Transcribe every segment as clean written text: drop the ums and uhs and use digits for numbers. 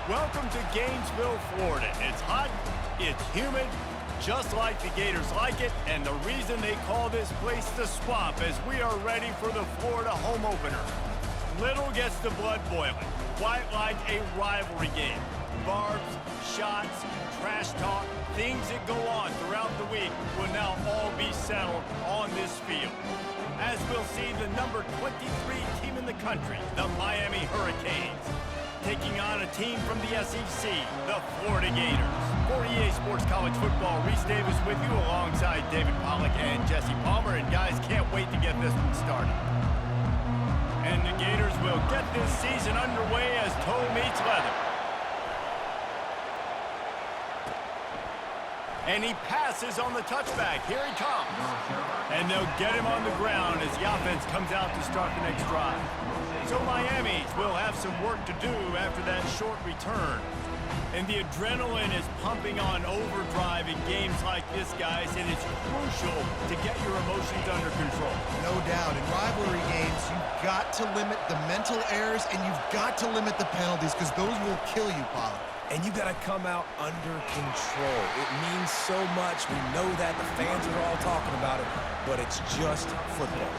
Welcome to Gainesville, Florida. It's hot, it's humid, just like the Gators like it, and the reason they call this place the Swamp is we are ready for the Florida home opener. Little gets the blood boiling, quite like a rivalry game. Barbs, shots, trash talk, things that go on throughout the week will now all be settled on this field. As we'll see, the number 23 team in the country, the Miami Hurricanes, taking on a team from the SEC, the Florida Gators. For EA Sports College Football, Reese Davis with you alongside David Pollack and Jesse Palmer. And guys, can't wait to get this one started. And the Gators will get this season underway as toe meets leather. And he passes on the touchback. Here he comes. And they'll get him on the ground as the offense comes out to start the next drive. So Miami will have some work to do after that short return. And the adrenaline is pumping on overdrive in games like this, guys, and it's crucial to get your emotions under control. No doubt. In rivalry games, you've got to limit the mental errors and you've got to limit the penalties because those will kill you, Pollard. And you got to come out under control. It means so much. We know that. The fans are all talking about it, but it's just football.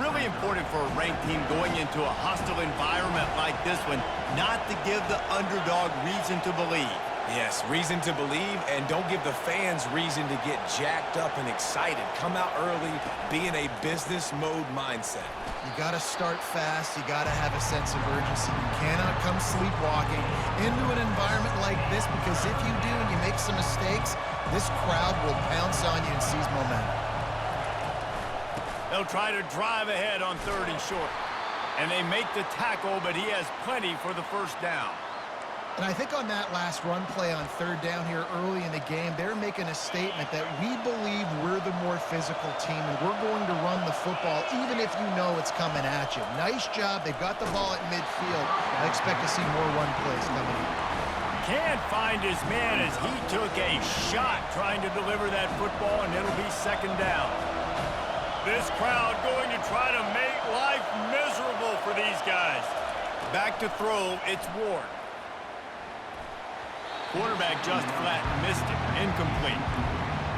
Really important for a ranked team going into a hostile environment like this one, not to give the underdog reason to believe. Yes, reason to believe, and don't give the fans reason to get jacked up and excited. Come out early, be in a business mode mindset. You got to start fast. You got to have a sense of urgency. You cannot come sleepwalking into an environment like this because if you do and you make some mistakes, this crowd will pounce on you and seize momentum. They'll try to drive ahead on 3rd and short. And they make the tackle, but he has plenty for the first down. And I think on that last run play on 3rd down here early in the game, they're making a statement that we believe we're the more physical team and we're going to run the football even if you know it's coming at you. Nice job. They've got the ball at midfield. I expect to see more run plays coming in. Can't find his man as he took a shot trying to deliver that football, and it'll be 2nd down. This crowd going to try to make life miserable for these guys. Back to throw, it's Ward. Quarterback just flat missed it, incomplete.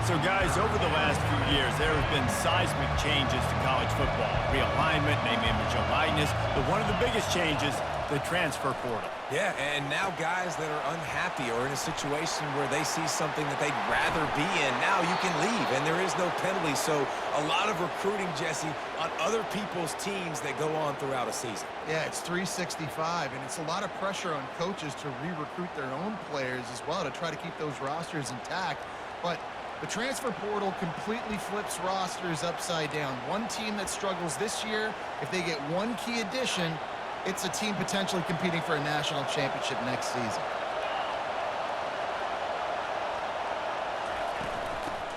So guys, over the last few years, there have been seismic changes to college football. Realignment, name, image, and likeness, but one of the biggest changes, the transfer portal. Yeah, and now guys that are unhappy or in a situation where they see something that they'd rather be in, now you can leave, and there is no penalty. So a lot of recruiting, Jesse, on other people's teams that go on throughout a season. Yeah, it's 365, and it's a lot of pressure on coaches to re-recruit their own players as well to try to keep those rosters intact. But the transfer portal completely flips rosters upside down. One team that struggles this year, if they get one key addition, it's a team potentially competing for a national championship next season.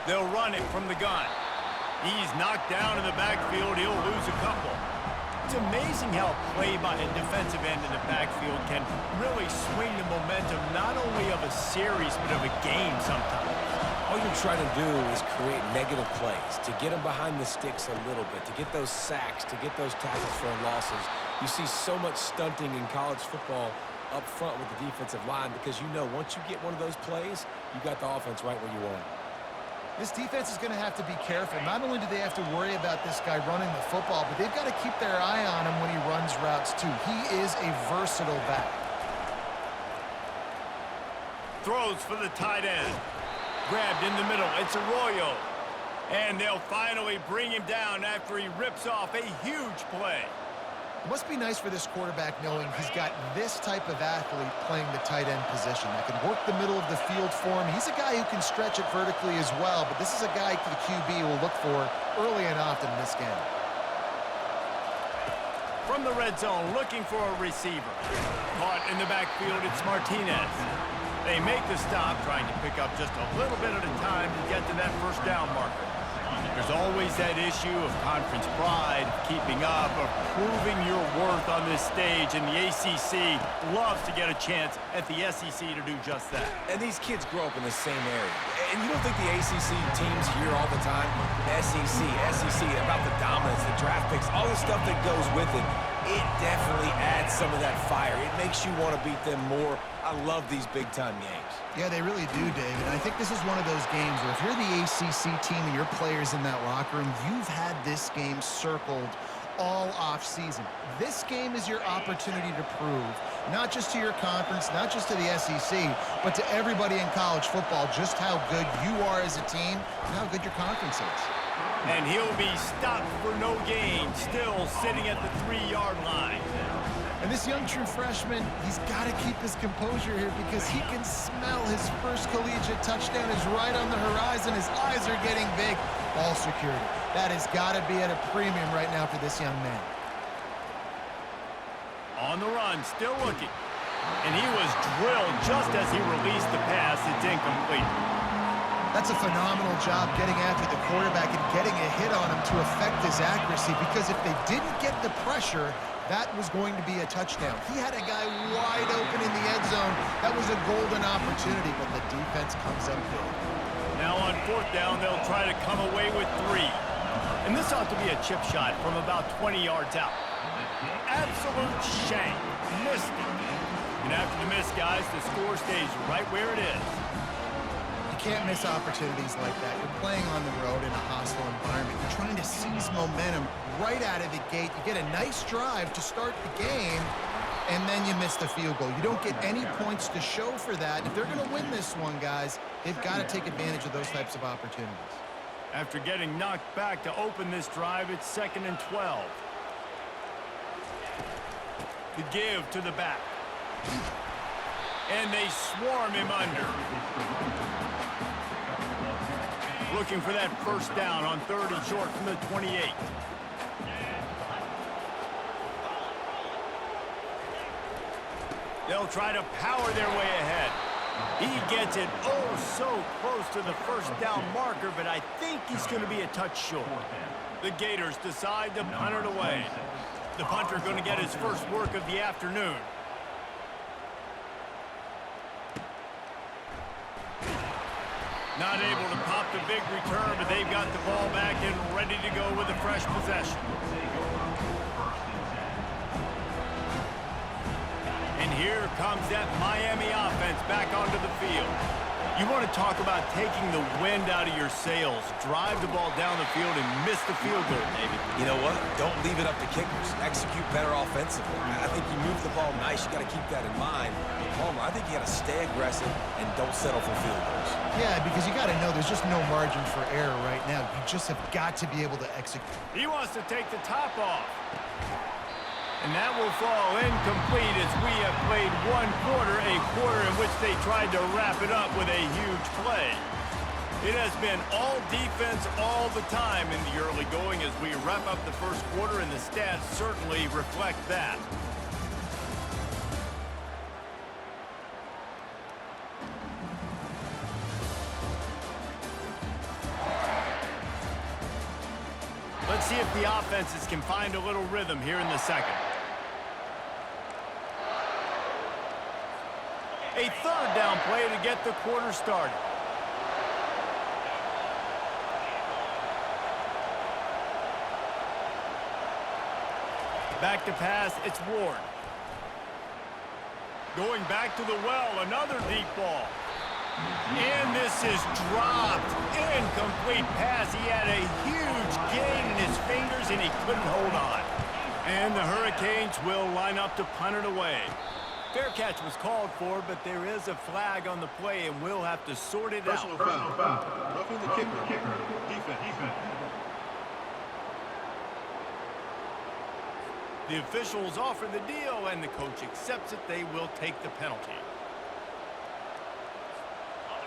They'll run it from the gun. He's knocked down in the backfield. He'll lose a couple. It's amazing how play by a defensive end in the backfield can really swing the momentum not only of a series but of a game sometimes. All you're trying to do is create negative plays, to get them behind the sticks a little bit, to get those sacks, to get those tackles for losses. You see so much stunting in college football up front with the defensive line because you know once you get one of those plays, you got the offense right where you want it. This defense is going to have to be careful. Not only do they have to worry about this guy running the football, but they've got to keep their eye on him when he runs routes too. He is a versatile back. Throws for the tight end. Grabbed in the middle. It's Arroyo. And they'll finally bring him down after he rips off a huge play. It must be nice for this quarterback knowing he's got this type of athlete playing the tight end position that can work the middle of the field for him. He's a guy who can stretch it vertically as well, but this is a guy the QB will look for early and often in this game. From the red zone, looking for a receiver. Caught in the backfield, it's Martinez. They make the stop, trying to pick up just a little bit at a time to get to that 1st down marker. There's always that issue of conference pride, keeping up, of proving your worth on this stage, and the ACC loves to get a chance at the SEC to do just that. And these kids grow up in the same area. And you don't think the ACC teams hear all the time, SEC, about the dominance, the draft picks, all the stuff that goes with it, it definitely adds some of that fire. It makes you want to beat them more. I love these big-time games. Yeah, they really do, David. I think this is one of those games where if you're the ACC team and your players in that locker room, you've had this game circled all off-season. This game is your opportunity to prove, not just to your conference, not just to the SEC, but to everybody in college football, just how good you are as a team and how good your conference is. And he'll be stopped for no gain, still sitting at the 3-yard line. And this young true freshman, he's got to keep his composure here because he can smell his first collegiate touchdown is right on the horizon. His eyes are getting big. Ball security. That has got to be at a premium right now for this young man. On the run, still looking. And he was drilled just as he released the pass. It's incomplete. That's a phenomenal job getting after the quarterback and getting a hit on him to affect his accuracy, because if they didn't get the pressure, that was going to be a touchdown. He had a guy wide open in the end zone. That was a golden opportunity, but the defense comes up big. Now on 4th down, they'll try to come away with 3. And this ought to be a chip shot from about 20 yards out. Absolute shank. Missed it. And after the miss, guys, the score stays right where it is. You can't miss opportunities like that. You're playing on the road in a hostile environment. You're trying to seize momentum right out of the gate. You get a nice drive to start the game, and then you miss the field goal. You don't get any points to show for that. If they're going to win this one, guys, they've got to take advantage of those types of opportunities. After getting knocked back to open this drive, it's 2nd and 12. The give to the back. And they swarm him under. Looking for that 1st down on 3rd and short from the 28. They'll try to power their way ahead. He gets it so close to the 1st down marker, but I think he's going to be a touch short. The Gators decide to punt it away. The punter going to get his first work of the afternoon. Not able to pop the big return, but they've got the ball back and ready to go with a fresh possession. And here comes that Miami offense back onto the field. You want to talk about taking the wind out of your sails. Drive the ball down the field and miss the field goal, David. You know what? Don't leave it up to kickers. Execute better offensively. I think you move the ball nice. You got to keep that in mind. But Palmer, I think you got to stay aggressive and don't settle for field goals. Yeah, because you got to know there's just no margin for error right now. You just have got to be able to execute. He wants to take the top off. And that will fall incomplete as we have played 1 quarter, a quarter in which they tried to wrap it up with a huge play. It has been all defense all the time in the early going as we wrap up the 1st quarter, and the stats certainly reflect that. Let's see if the offenses can find a little rhythm here in the 2nd. A 3rd down play to get the quarter started. Back to pass, it's Ward. Going back to the well, another deep ball. And this is dropped. Incomplete pass. He had a huge gain in his fingers and he couldn't hold on. And the Hurricanes will line up to punt it away. Fair catch was called for, but there is a flag on the play, and we'll have to sort it out. Personal foul. Roughing the kicker. Defense. The officials offer the deal, and the coach accepts it. They will take the penalty.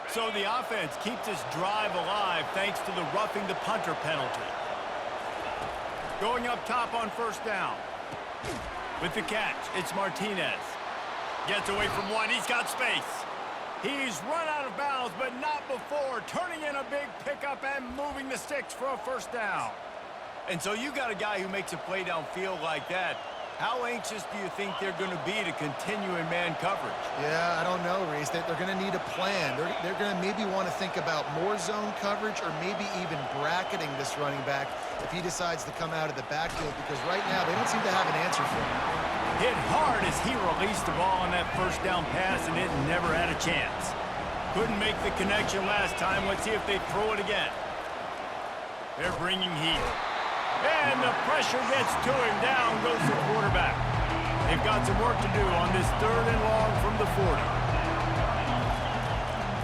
So the offense keeps this drive alive thanks to the roughing the punter penalty. Going up top on 1st down. With the catch, it's Martinez. Gets away from one. He's got space. He's run out of bounds, but not before. Turning in a big pickup and moving the sticks for a 1st down. And so you got a guy who makes a play downfield like that. How anxious do you think they're going to be to continue in man coverage? Yeah, I don't know, Reese. They're going to need a plan. They're going to maybe want to think about more zone coverage or maybe even bracketing this running back if he decides to come out of the backfield, because right now they don't seem to have an answer for him. Hit hard as he released the ball on that first down pass, and it never had a chance. Couldn't make the connection last time. Let's see if they throw it again. They're bringing heat. And the pressure gets to him. Down goes the quarterback. They've got some work to do on this 3rd and long from the 40.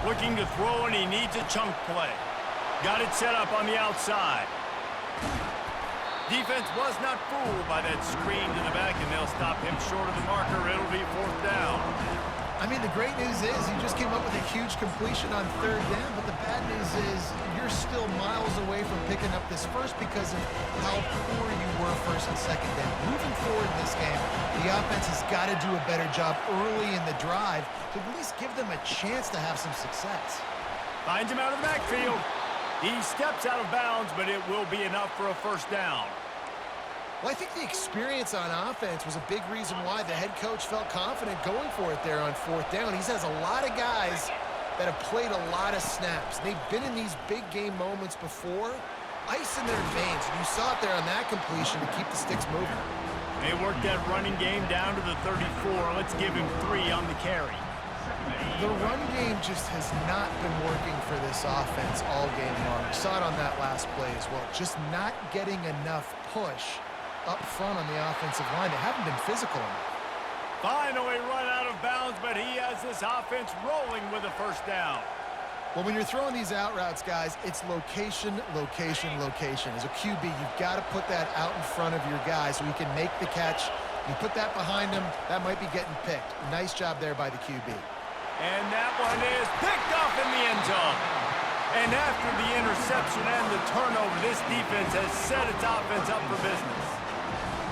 Looking to throw, and he needs a chunk play. Got it set up on the outside. Defense was not fooled by that screen to the back, and they'll stop him short of the marker. It'll be 4th down. I mean, the great news is he just came up with a huge completion on 3rd down, but the bad news is you're still miles away from picking up this first because of how poor you were 1st and 2nd down. Moving forward in this game, the offense has got to do a better job early in the drive to at least give them a chance to have some success. Finds him out of the backfield. He steps out of bounds, but it will be enough for a 1st down. Well, I think the experience on offense was a big reason why the head coach felt confident going for it there on 4th down. He has a lot of guys that have played a lot of snaps. They've been in these big game moments before. Ice in their veins. And you saw it there on that completion to keep the sticks moving. They worked that running game down to the 34. Let's give him 3 on the carry. The run game just has not been working for this offense all game long. We saw it on that last play as well. Just not getting enough push up front on the offensive line. They haven't been physical enough. Finally run out of bounds, but he has this offense rolling with a 1st down. Well, when you're throwing these out routes, guys, it's location, location, location. As a QB, you've got to put that out in front of your guy so he can make the catch. You put that behind him, that might be getting picked. Nice job there by the QB. And that one is picked off in the end zone. And after the interception and the turnover, this defense has set its offense up for business.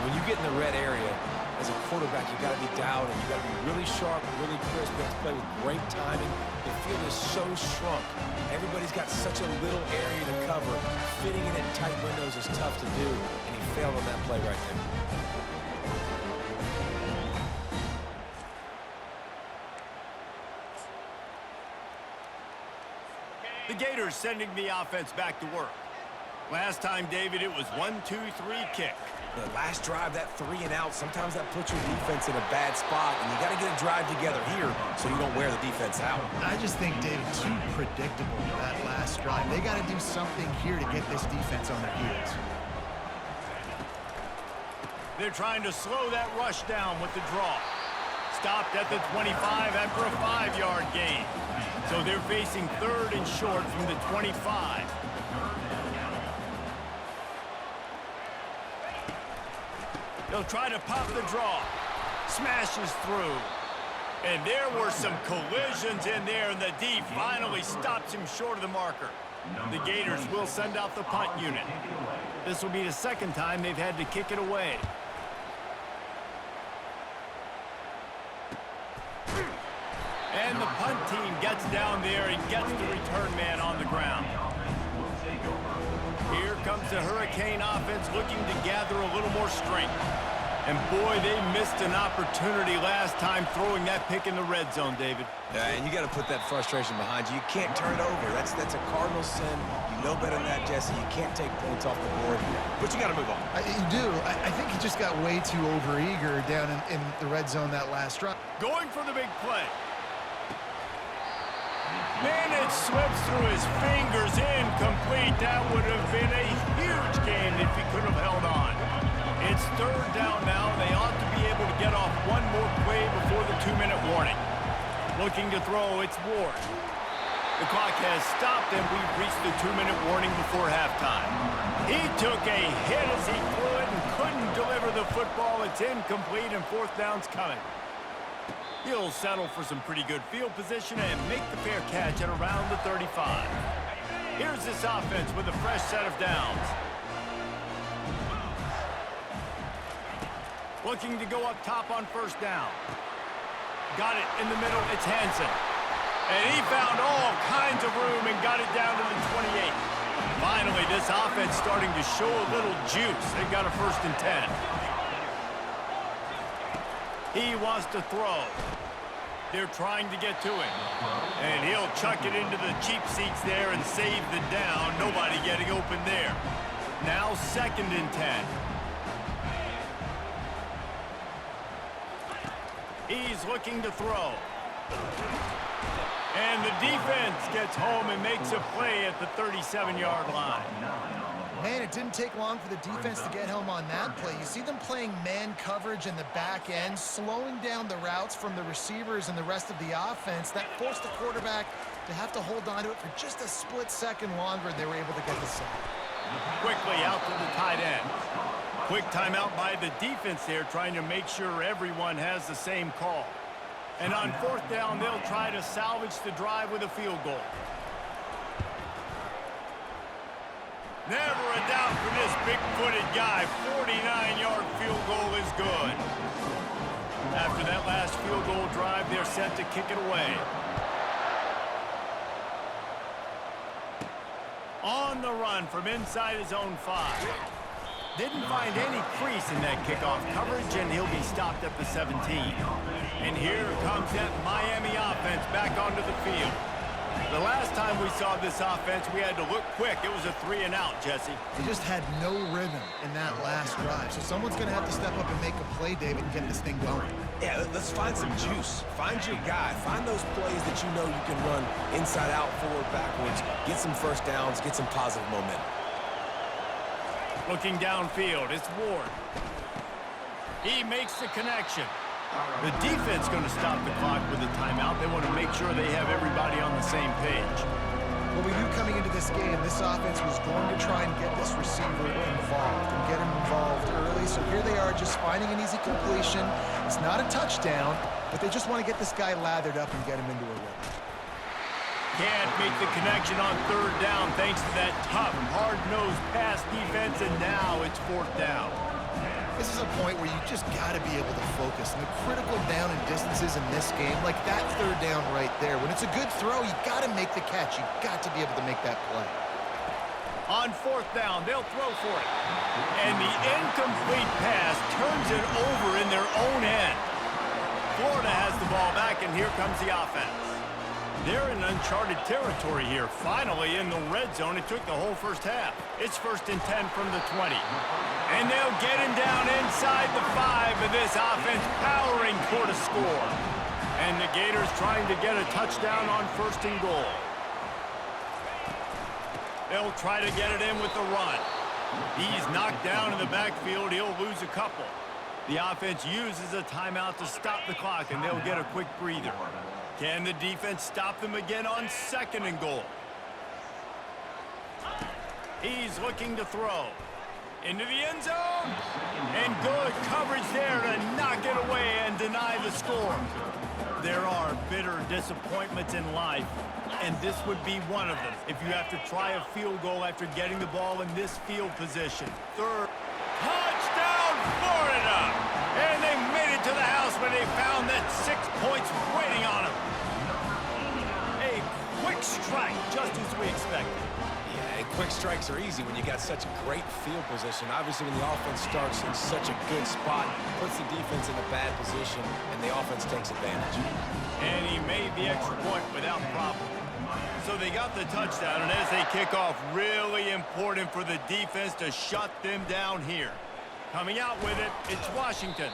When you get in the red area, as a quarterback, you got to be dialed and you got to be really sharp, really crisp. You have to play with great timing. The field is so shrunk. Everybody's got such a little area to cover. Fitting it in tight windows is tough to do, and he failed on that play right there. The Gators sending the offense back to work. Last time, David, it was 1-2-3 kick. The last drive, that 3 and out, sometimes that puts your defense in a bad spot, and you got to get a drive together here so you don't wear the defense out. I just think, David, too predictable that last drive. They got to do something here to get this defense on their heels. They're trying to slow that rush down with the draw. Stopped at the 25 after a 5-yard gain. So they're facing 3rd and short from the 25. They'll try to pop the draw. Smashes through. And there were some collisions in there, and the D finally stops him short of the marker. The Gators will send out the punt unit. This will be the 2nd time they've had to kick it away. And the punt team gets down there and gets the return man on the ground. Here comes the Hurricane offense looking to gather a little more strength. And boy, they missed an opportunity last time throwing that pick in the red zone, David. Yeah, and you got to put that frustration behind you. You can't turn it over. That's a cardinal sin. You know better than that, Jesse. You can't take points off the board, but you got to move on. You do. I think he just got way too overeager down in the red zone that last drive. Going for the big play. Man, it slips through his fingers, incomplete. That would have been a huge game if he could have held on. It's 3rd down now. They ought to be able to get off one more play before the 2-minute warning. Looking to throw, it's Ward. The clock has stopped, and we've reached the 2-minute warning before halftime. He took a hit as he threw it and couldn't deliver the football. It's incomplete, and 4th down's coming. He'll settle for some pretty good field position and make the fair catch at around the 35. Here's this offense with a fresh set of downs. Looking to go up top on 1st down. Got it in the middle. It's Hansen. And he found all kinds of room and got it down to the 28. Finally, this offense starting to show a little juice. They've got a 1st and 10. He wants to throw. They're trying to get to him. And he'll chuck it into the cheap seats there and save the down. Nobody getting open there. Now 2nd and 10. He's looking to throw. And the defense gets home and makes a play at the 37-yard line. Man, it didn't take long for the defense to get home on that play. You see them playing man coverage in the back end, slowing down the routes from the receivers and the rest of the offense. That forced the quarterback to have to hold on to it for just a split second longer, and they were able to get the sack. Quickly out to the tight end. Quick timeout by the defense there, trying to make sure everyone has the same call. And on 4th down, they'll try to salvage the drive with a field goal. Never a doubt for this big-footed guy. 49-yard field goal is good. After that last field goal drive, they're set to kick it away. On the run from inside his own 5. Didn't find any crease in that kickoff coverage, and he'll be stopped at the 17. And here comes that Miami offense back onto the field. The last time we saw this offense, we had to look quick. It was a 3-and-out, Jesse. They just had no rhythm in that last drive. So someone's going to have to step up and make a play, David, and get this thing going. Yeah, let's find some juice. Find your guy. Find those plays that you know you can run inside out, forward, backwards. Get some first downs. Get some positive momentum. Looking downfield, it's Ward. He makes the connection. The defense going to stop the clock with a timeout. They want to make sure they have everybody on the same page. Well, we knew coming into this game, this offense was going to try and get this receiver involved and get him involved early. So here they are just finding an easy completion. It's not a touchdown, but they just want to get this guy lathered up and get him into a rhythm. Can't make the connection on 3rd down thanks to that tough, hard-nosed pass defense, and now it's 4th down. This is a point where you just got to be able to focus. And the critical down and distances in this game, like that 3rd down right there, when it's a good throw, you got to make the catch. You got to be able to make that play. On 4th down, they'll throw for it. And the incomplete pass turns it over in their own end. Florida has the ball back, and here comes the offense. They're in uncharted territory here. Finally in the red zone. It took the whole first half. It's 1st and 10 from the 20. And they'll get him down inside the 5, but this offense powering toward a score. And the Gators trying to get a touchdown on 1st and goal. They'll try to get it in with the run. He's knocked down in the backfield. He'll lose a couple. The offense uses a timeout to stop the clock, and they'll get a quick breather. Can the defense stop them again on 2nd and goal? He's looking to throw. Into the end zone. And good coverage there to knock it away and deny the score. There are bitter disappointments in life, and this would be one of them. If you have to try a field goal after getting the ball in this field position. 3rd. Touchdown, Florida! And they made it to the house when they found that 6 points waiting on them. A quick strike, just as we expected. Yeah, and quick strikes are easy when you got such a great field position. Obviously, when the offense starts in such a good spot, puts the defense in a bad position, and the offense takes advantage. And he made the extra point without problem. So they got the touchdown, and as they kick off, really important for the defense to shut them down here. Coming out with it, it's Washington.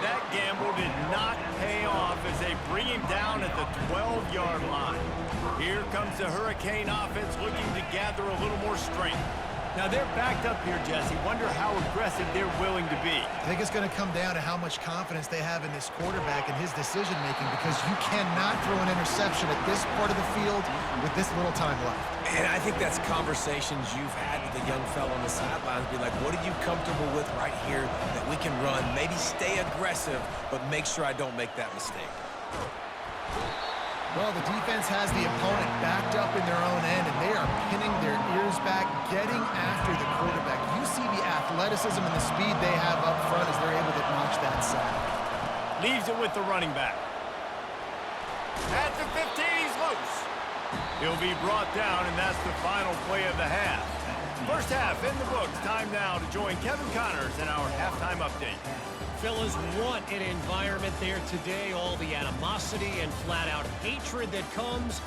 That gamble did not pay off as they bring him down at the 12-yard line. Here comes the Hurricane offense looking to gather a little more strength. Now they're backed up here, Jesse. Wonder how aggressive they're willing to be. I think it's going to come down to how much confidence they have in this quarterback and his decision-making, because you cannot throw an interception at this part of the field with this little time left. And I think that's conversations you've had with the young fella on the sidelines. Be like, what are you comfortable with right here that we can run? Maybe stay aggressive, but make sure I don't make that mistake. Well, the defense has the opponent backed up in their own end, and they are pinning their ears back, getting after the quarterback. You see the athleticism and the speed they have up front as they're able to notch that sack. Leaves it with the running back. At the 15, he's loose. He'll be brought down, and that's the final play of the half. First half in the books. Time now to join Kevin Connors in our halftime update. Fellas, what an environment there today. All the animosity and flat-out hatred that comes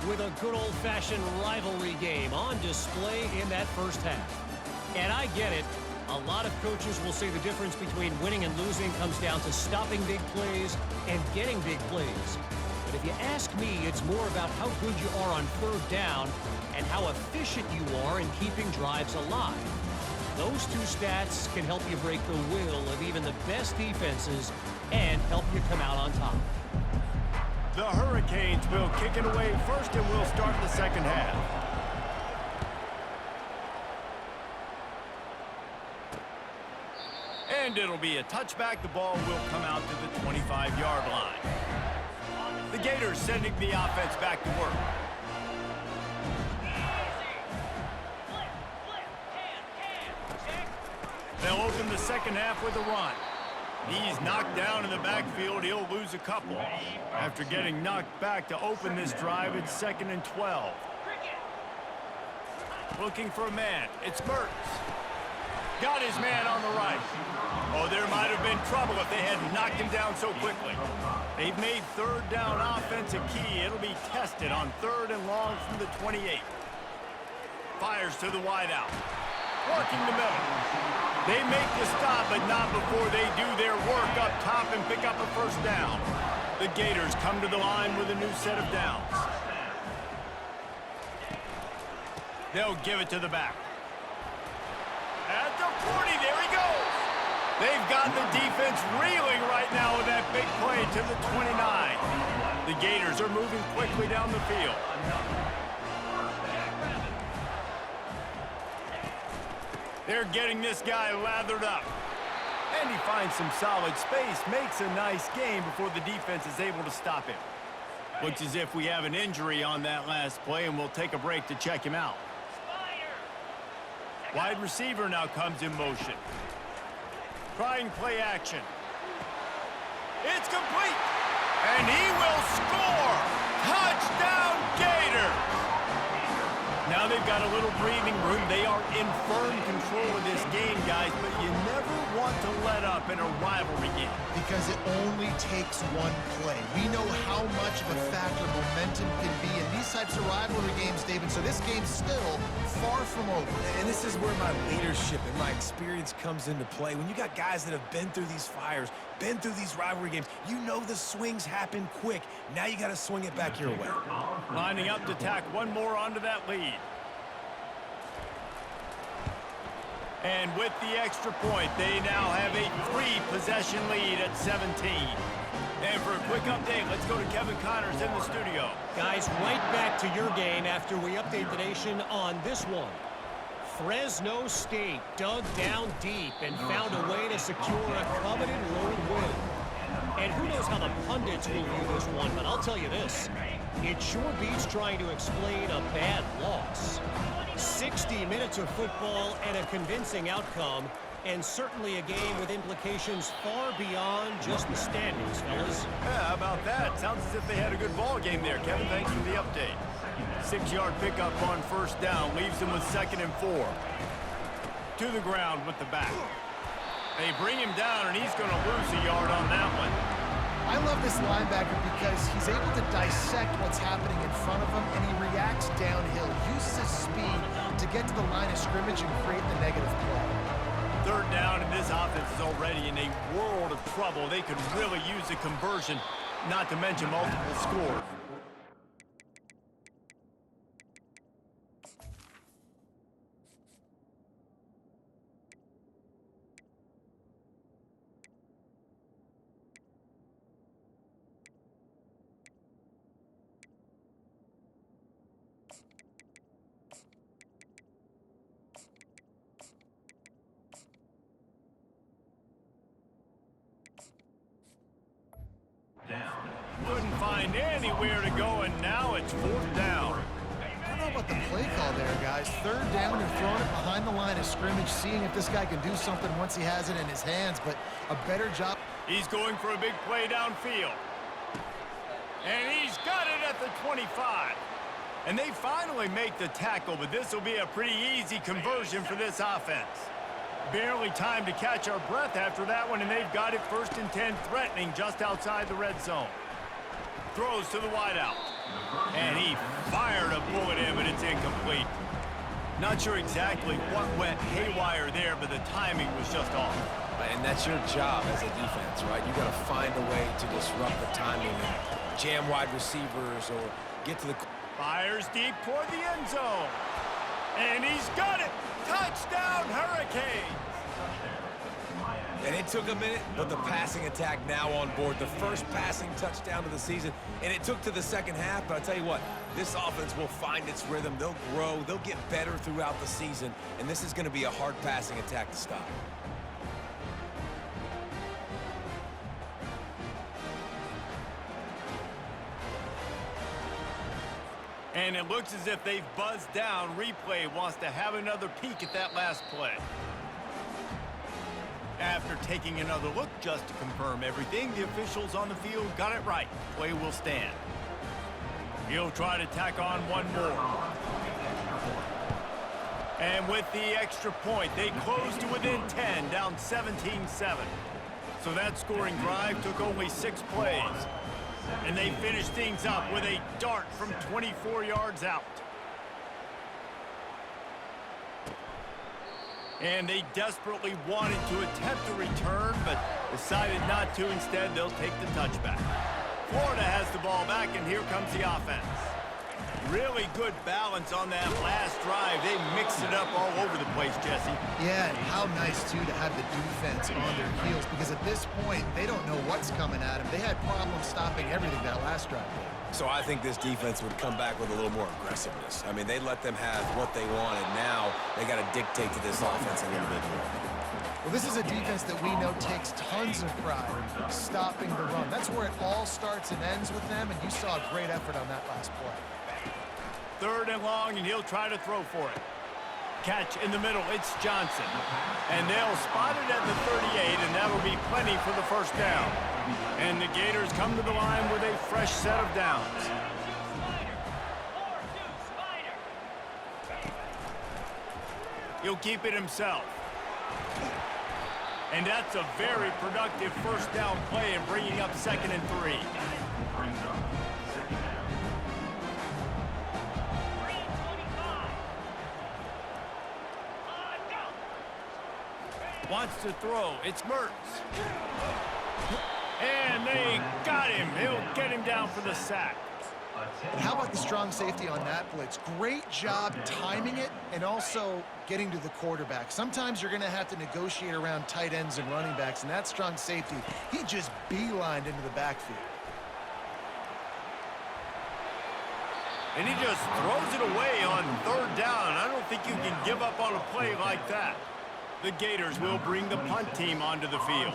with a good old-fashioned rivalry game on display in that first half. And I get it. A lot of coaches will say the difference between winning and losing comes down to stopping big plays and getting big plays. But if you ask me, it's more about how good you are on third down and how efficient you are in keeping drives alive. Those two stats can help you break the will of even the best defenses and help you come out on top. The Hurricanes will kick it away first, and we'll start the second half. And it'll be a touchback. The ball will come out to the 25-yard line. The Gators sending the offense back to work. They'll open the second half with a run. He's knocked down in the backfield. He'll lose a couple. After getting knocked back to open this drive, it's 2nd and 12. Looking for a man. It's Mertz. Got his man on the right. Oh, there might have been trouble if they hadn't knocked him down so quickly. They've made third down offense a key. It'll be tested on 3rd and long from the 28. Fires to the wideout. Working the middle. They make the stop, but not before they do their work up top and pick up a first down. The Gators come to the line with a new set of downs. They'll give it to the back. At the 40, there he goes. They've got the defense reeling right now with that big play to the 29. The Gators are moving quickly down the field. They're getting this guy lathered up. And he finds some solid space, makes a nice gain before the defense is able to stop him. Looks as if we have an injury on that last play, and we'll take a break to check him out. Wide receiver now comes in motion. Trying play action. It's complete. And he will score. Touchdown, Gators. Now they've got a little breathing room. They are in firm control of this game, guys, but you never want to let up in a rivalry game. Because it only takes one play. We know how much of a factor momentum can be in these types of rivalry games, David, so this game's still far from over. And this is where my leadership and my experience comes into play. When you got guys that have been through these fires, been through these rivalry games, you know the swings happen quick. Now you got to swing it back your way. Lining up to tack one more onto that lead. And with the extra point, they now have a 3-possession lead at 17. And for a quick update, let's go to Kevin Connors in the studio. Guys, right back to your game after we update the nation on this one. Fresno State dug down deep and found a way to secure a coveted road win. And who knows how the pundits will view this one, but I'll tell you this. It sure beats trying to explain a bad loss. 60 minutes of football and a convincing outcome, and certainly a game with implications far beyond just the standings, fellas. Yeah, how about that? Sounds as if they had a good ball game there, Kevin. Thanks for the update. 6-yard pickup on first down leaves them with 2nd and 4. To the ground with the back. They bring him down, and he's going to lose a yard on that one. I love this linebacker because he's able to dissect what's happening in front of him, and he reacts downhill, uses his speed to get to the line of scrimmage and create the negative play. Third down, and this offense is already in a world of trouble. They could really use a conversion, not to mention multiple scores. Couldn't find anywhere to go, and now it's 4th down. I don't know about the play call there, guys. 3rd down, you're throwing it behind the line of scrimmage, seeing if this guy can do something once he has it in his hands, but a better job. He's going for a big play downfield. And he's got it at the 25. And they finally make the tackle, but this will be a pretty easy conversion for this offense. Barely time to catch our breath after that one, and they've got it 1st and 10, threatening just outside the red zone. Throws to the wideout. And he fired a bullet in, but it's incomplete. Not sure exactly what went haywire there, but the timing was just off. And that's your job as a defense, right? You got to find a way to disrupt the timing and jam wide receivers or get to the... Fires deep toward the end zone. And he's got it. Touchdown, Hurricanes. And it took a minute, but the passing attack now on board. The first passing touchdown of the season. And it took to the second half, but I'll tell you what, this offense will find its rhythm. They'll grow. They'll get better throughout the season. And this is going to be a hard passing attack to stop. And it looks as if they've buzzed down. Replay wants to have another peek at that last play. After taking another look just to confirm everything, the officials on the field got it right. Play will stand. He'll try to tack on one more. And with the extra point, they close to within 10, down 17-7. So that scoring drive took only 6 plays. And they finish things up with a dart from 24 yards out. And they desperately wanted to attempt a return, but decided not to. Instead, they'll take the touchback. Florida has the ball back, and here comes the offense. Really good balance on that last drive. They mixed it up all over the place, Jesse. Yeah, and how nice, too, to have the defense on their heels, because at this point, they don't know what's coming at them. They had problems stopping everything that last drive did. So I think this defense would come back with a little more aggressiveness. I mean, they let them have what they wanted. Now they got to dictate to this offense a little bit more. Well, this is a defense that we know takes tons of pride stopping the run. That's where it all starts and ends with them, and you saw a great effort on that last play. 3rd and long, and he'll try to throw for it. Catch in the middle, it's Johnson. And they'll spot it at the 38, and that'll be plenty for the 1st down. And the Gators come to the line with a fresh set of downs. He'll keep it himself. And that's a very productive 1st down play and bringing up 2nd and 3. Wants to throw. It's Mertz. And they got him. He'll get him down for the sack. And how about the strong safety on that blitz? Great job timing it and also getting to the quarterback. Sometimes you're going to have to negotiate around tight ends and running backs, and that strong safety, he just beelined into the backfield. And he just throws it away on 3rd down. I don't think you can give up on a play like that. The Gators will bring the punt team onto the field.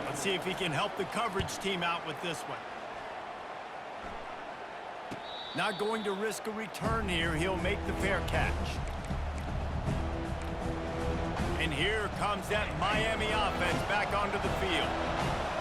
Let's see if he can help the coverage team out with this one. Not going to risk a return here. He'll make the fair catch. And here comes that Miami offense back onto the field.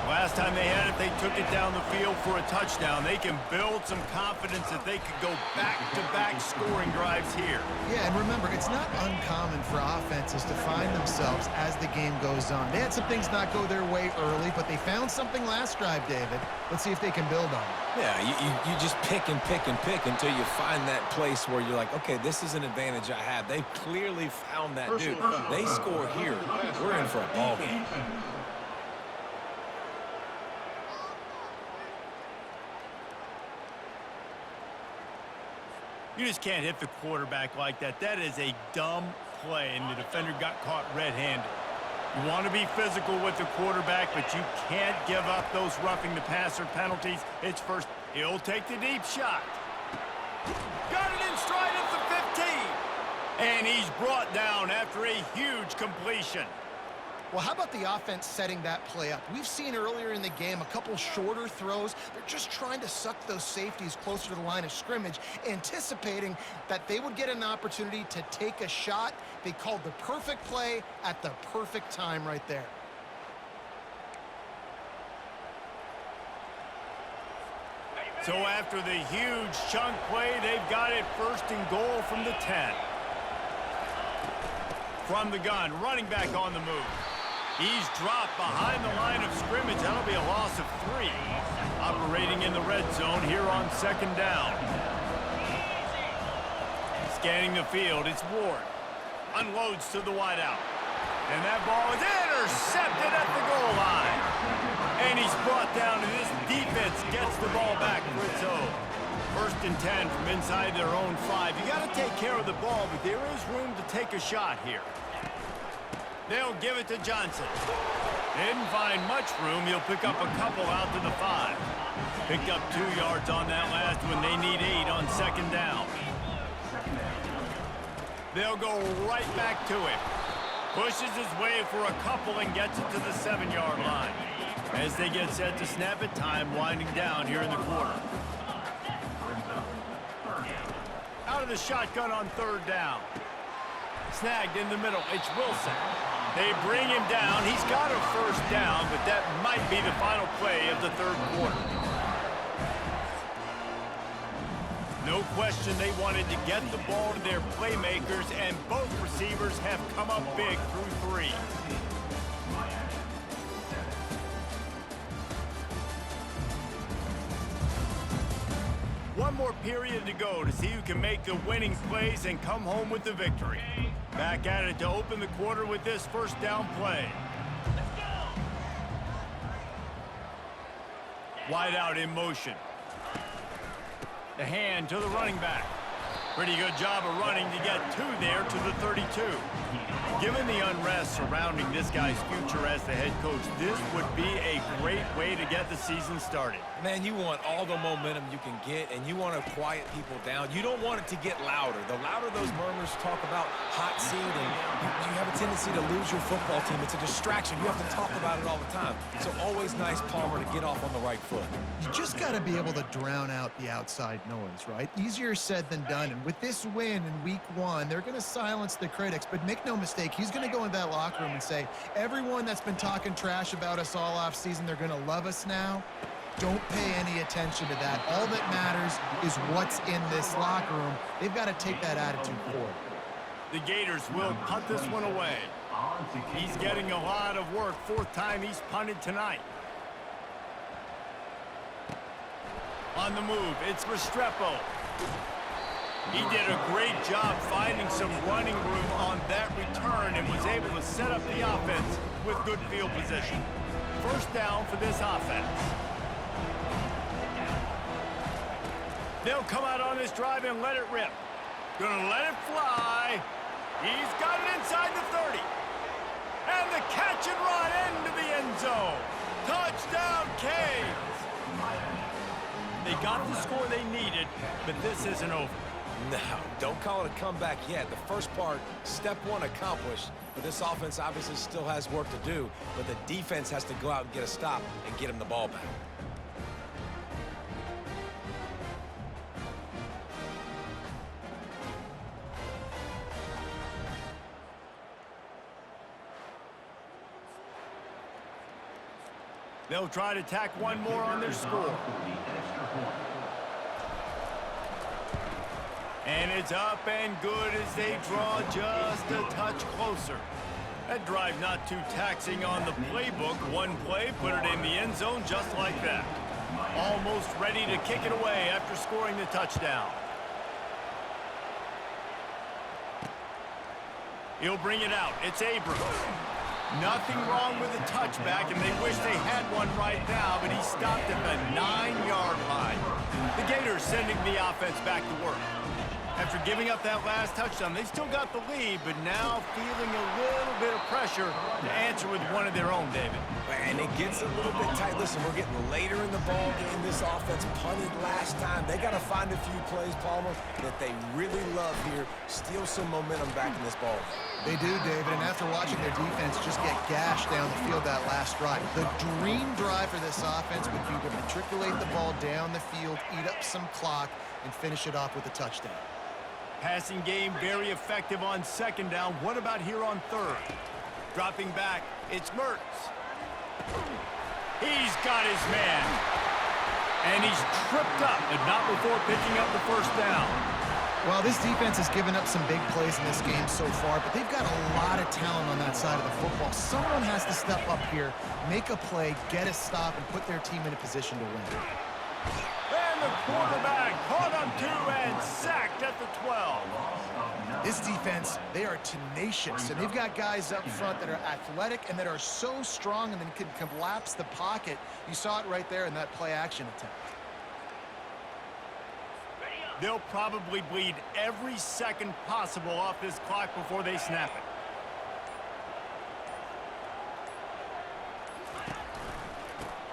Last time they had it, they took it down the field for a touchdown. They can build some confidence that they could go back-to-back scoring drives here. Yeah, and remember, it's not uncommon for offenses to find themselves as the game goes on. They had some things not go their way early, but they found something last drive, David. Let's see if they can build on it. Yeah, you just pick and pick and pick until you find that place where you're like, okay, this is an advantage I have. They clearly found that dude. They score here. We're in for a ball game. You just can't hit the quarterback like that. That is a dumb play, and the defender got caught red-handed. You want to be physical with the quarterback, but you can't give up those roughing the passer penalties. It's first. He'll take the deep shot. Got it in stride at the 15. And he's brought down after a huge completion. Well, how about the offense setting that play up? We've seen earlier in the game a couple shorter throws. They're just trying to suck those safeties closer to the line of scrimmage, anticipating that they would get an opportunity to take a shot. They called the perfect play at the perfect time right there. So after the huge chunk play, they've got it first and goal from the 10. From the gun, running back on the move. He's dropped behind the line of scrimmage. That'll be a loss of 3. Operating in the red zone here on second down. Scanning the field, it's Ward. Unloads to the wideout. And that ball is intercepted at the goal line. And he's brought down, and this defense gets the ball back for its own. First and 10 from inside their own 5. You got to take care of the ball, but there is room to take a shot here. They'll give it to Johnson. They didn't find much room. He'll pick up a couple out to the 5. Picked up 2 yards on that last one. They need 8 on second down. They'll go right back to him. Pushes his way for a couple and gets it to the 7-yard line. As they get set to snap it, time winding down here in the quarter. Out of the shotgun on third down. Snagged in the middle. It's Wilson. They bring him down. He's got a first down, but that might be the final play of the third quarter. No question they wanted to get the ball to their playmakers, and both receivers have come up big through 3. One more period to go to see who can make the winning plays and come home with the victory. Back at it to open the quarter with this first down play. Wide out in motion. The hand to the running back. Pretty good job of running to get 2 there to the 32. Given the unrest surrounding this guy's future as the head coach, this would be a great way to get the season started. Man, you want all the momentum you can get, and you want to quiet people down. You don't want it to get louder. The louder those murmurs talk about hot seat, and you have a tendency to lose your football team. It's a distraction. You have to talk about it all the time. So always nice, Palmer, to get off on the right foot. You just got to be able to drown out the outside noise, right? Easier said than done. And with this win in week 1, they're going to silence the critics. But make no mistake, he's going to go into that locker room and say, everyone that's been talking trash about us all off season, they're going to love us now. Don't pay any attention to that. All that matters is what's in this locker room. They've got to take that attitude forward. The Gators will punt this one away. He's getting a lot of work. 4th time he's punted tonight. On the move, it's Restrepo. He did a great job finding some running room on that return and was able to set up the offense with good field position. First down for this offense. They'll come out on this drive and let it rip. Gonna let it fly. He's got it inside the 30. And the catch and run into the end zone. Touchdown, Canes. They got the score they needed, but this isn't over. No, don't call it a comeback yet. The first part, step 1 accomplished. But this offense obviously still has work to do, but the defense has to go out and get a stop and get him the ball back. They'll try to tack one more on their score. And it's up and good as they draw just a touch closer. That drive not too taxing on the playbook. One play, put it in the end zone just like that. Almost ready to kick it away after scoring the touchdown. He'll bring it out. It's Abrams. Nothing wrong with the touchback, and they wish they had one right now, but he stopped at the 9-yard line. The Gators sending the offense back to work. After giving up that last touchdown, they still got the lead, but now feeling a little bit of pressure to answer with one of their own, David. And it gets a little bit tight. Listen, we're getting later in the ball game. This offense punted last time. They got to find a few plays, Palmer, that they really love here. Steal some momentum back in this ball. They do, David, and after watching their defense just get gashed down the field that last drive, the dream drive for this offense would be to matriculate the ball down the field, eat up some clock, and finish it off with a touchdown. Passing game very effective on second down. What about here on third? Dropping back, it's Mertz. He's got his man. And he's tripped up, but not before picking up the first down. Well, this defense has given up some big plays in this game so far, but they've got a lot of talent on that side of the football. Someone has to step up here, make a play, get a stop, and put their team in a position to win. And the quarterback caught on 2 and sacked at the 12. This defense, they are tenacious, and they've got guys up front that are athletic and that are so strong and then can collapse the pocket. You saw it right there in that play-action attempt. They'll probably bleed every second possible off this clock before they snap it.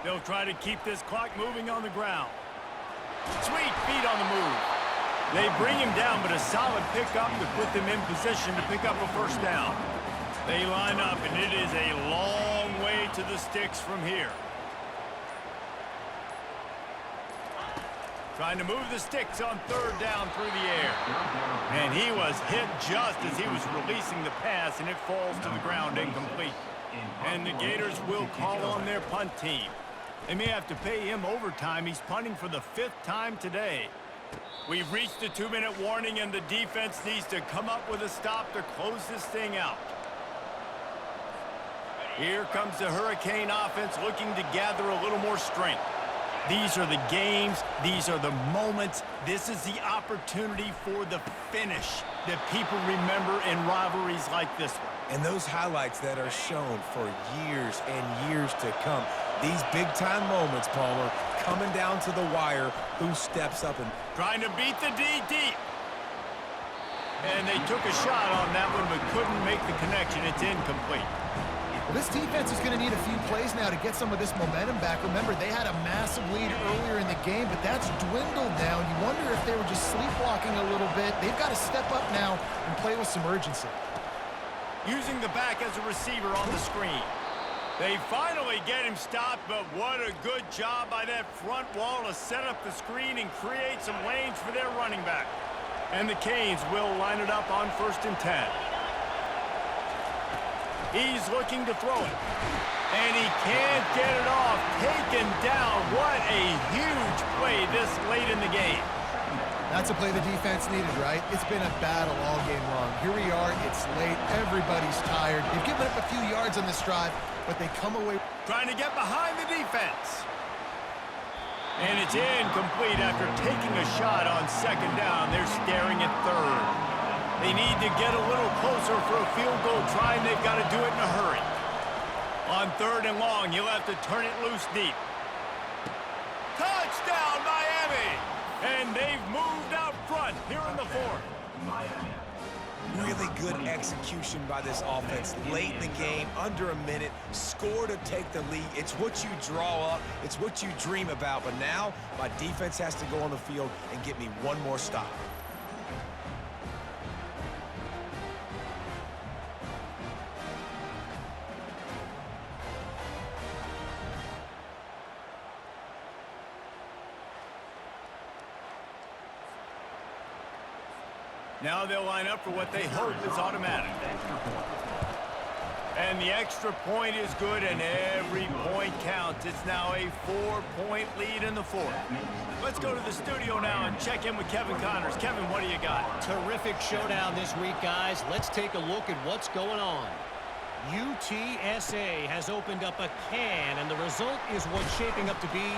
They'll try to keep this clock moving on the ground. Sweet feet on the move. They bring him down, but a solid pickup to put them in position to pick up a first down. They line up, and it is a long way to the sticks from here. Trying to move the sticks on 3rd down through the air. And he was hit just as he was releasing the pass, and it falls to the ground incomplete. And the Gators will call on their punt team. They may have to pay him overtime. He's punting for the 5th time today. We've reached the 2-minute warning, and the defense needs to come up with a stop to close this thing out. Here comes the Hurricane offense looking to gather a little more strength. These are the games. These are the moments. This is the opportunity for the finish that people remember in rivalries like this one. And those highlights that are shown for years and years to come. These big-time moments, Palmer, coming down to the wire. Who steps up and trying to beat the D deep. And they took a shot on that one but couldn't make the connection. It's incomplete. Well, this defense is going to need a few plays now to get some of this momentum back. Remember, they had a massive lead earlier in the game, but that's dwindled now. You wonder if they were just sleepwalking a little bit. They've got to step up now and play with some urgency. Using the back as a receiver on the screen. They finally get him stopped, but what a good job by that front wall to set up the screen and create some lanes for their running back. And the Canes will line it up on 1st and 10. He's looking to throw it. And he can't get it off. Taken down. What a huge play this late in the game. That's a play the defense needed, right? It's been a battle all game long. Here we are. It's late. Everybody's tired. They've given up a few yards on this drive, but they come away trying to get behind the defense. And it's incomplete after taking a shot on 2nd down. They're staring at 3rd. They need to get a little closer for a field goal try, and they've got to do it in a hurry. On 3rd and long, you'll have to turn it loose deep. Touchdown, Miami! And they've moved out front here in the 4th. really good execution by this offense late in the game, under a minute, score to take the lead. It's what you draw up. It's what you dream about. But now my defense has to go on the field and get me one more stop. Now they'll line up for what they hope is automatic. And the extra point is good, and every point counts. It's now a 4-point lead in the 4th. Let's go to the studio now and check in with Kevin Connors. Kevin, what do you got? Terrific showdown this week, guys. Let's take a look at what's going on. UTSA has opened up a can, and the result is what's shaping up to be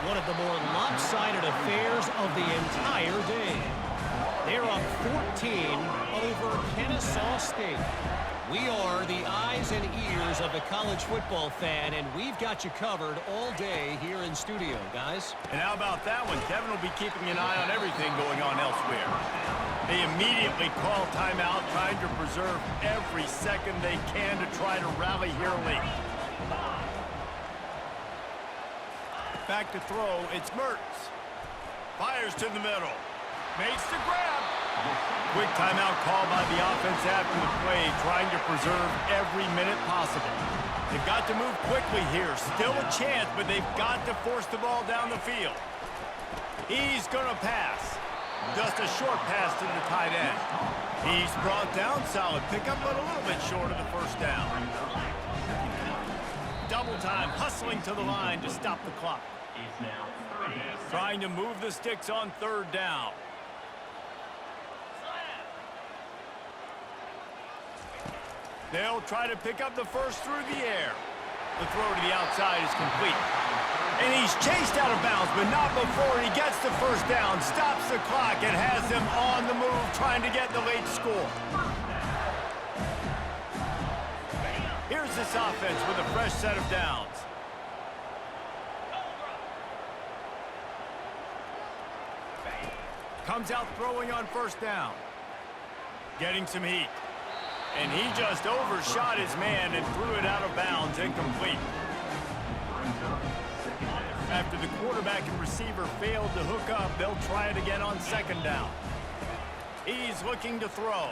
one of the more lopsided affairs of the entire day. They're up 14 over Kennesaw State. We are the eyes and ears of the college football fan, and we've got you covered all day here in studio, guys. And how about that one? Kevin will be keeping an eye on everything going on elsewhere. They immediately call timeout, trying to preserve every second they can to try to rally here late. Back to throw, it's Mertz. Fires to the middle. Makes the grab. Quick timeout call by the offense after the play, trying to preserve every minute possible. They've got to move quickly here. Still a chance, but they've got to force the ball down the field. He's going to pass. Just a short pass to the tight end. He's brought down. Solid pickup, but a little bit short of the first down. Double time, hustling to the line to stop the clock. Trying to move the sticks on third down. They'll try to pick up the first through the air. The throw to the outside is complete. And he's chased out of bounds, but not before he gets the first down, stops the clock, and has them on the move trying to get the late score. Here's this offense with a fresh set of downs. Comes out throwing on first down. Getting some heat. And he just overshot his man and threw it out of bounds, incomplete. After the quarterback and receiver failed to hook up, they'll try it again on second down. He's looking to throw.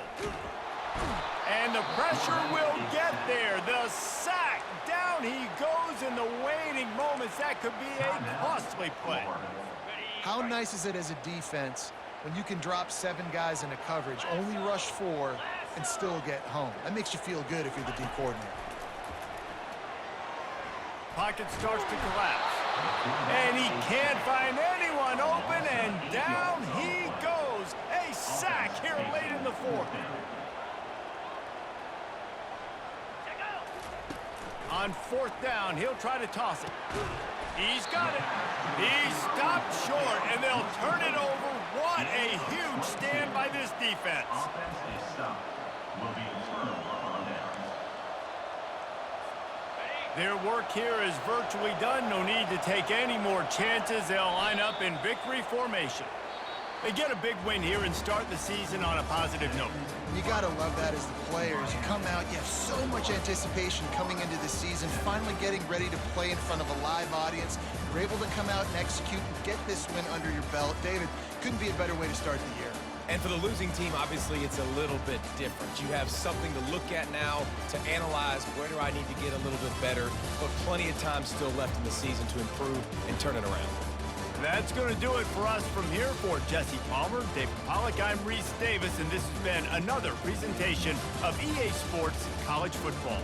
And the pressure will get there. The sack. Down he goes in the waning moments. That could be a costly play. How nice is it as a defense when you can drop 7 guys in a coverage, only rush 4, and still get home? That makes you feel good if you're the D coordinator. Pocket starts to collapse. And he can't find anyone open, and down he goes. A sack here late in the fourth. On fourth down, he'll try to toss it. He's got it. He stopped short, and they'll turn it over. What a huge stand by this defense. Their work here is virtually done. No need to take any more chances. They'll line up in victory formation. They get a big win here and start the season on a positive note. You got to love that as the players. You come out, you have so much anticipation coming into the season, finally getting ready to play in front of a live audience. You're able to come out and execute and get this win under your belt. David, couldn't be a better way to start the year. And for the losing team, obviously, it's a little bit different. You have something to look at now to analyze where do I need to get a little bit better, but plenty of time still left in the season to improve and turn it around. That's going to do it for us from here. For Jesse Palmer, David Pollack, I'm Reese Davis, and this has been another presentation of EA Sports College Football.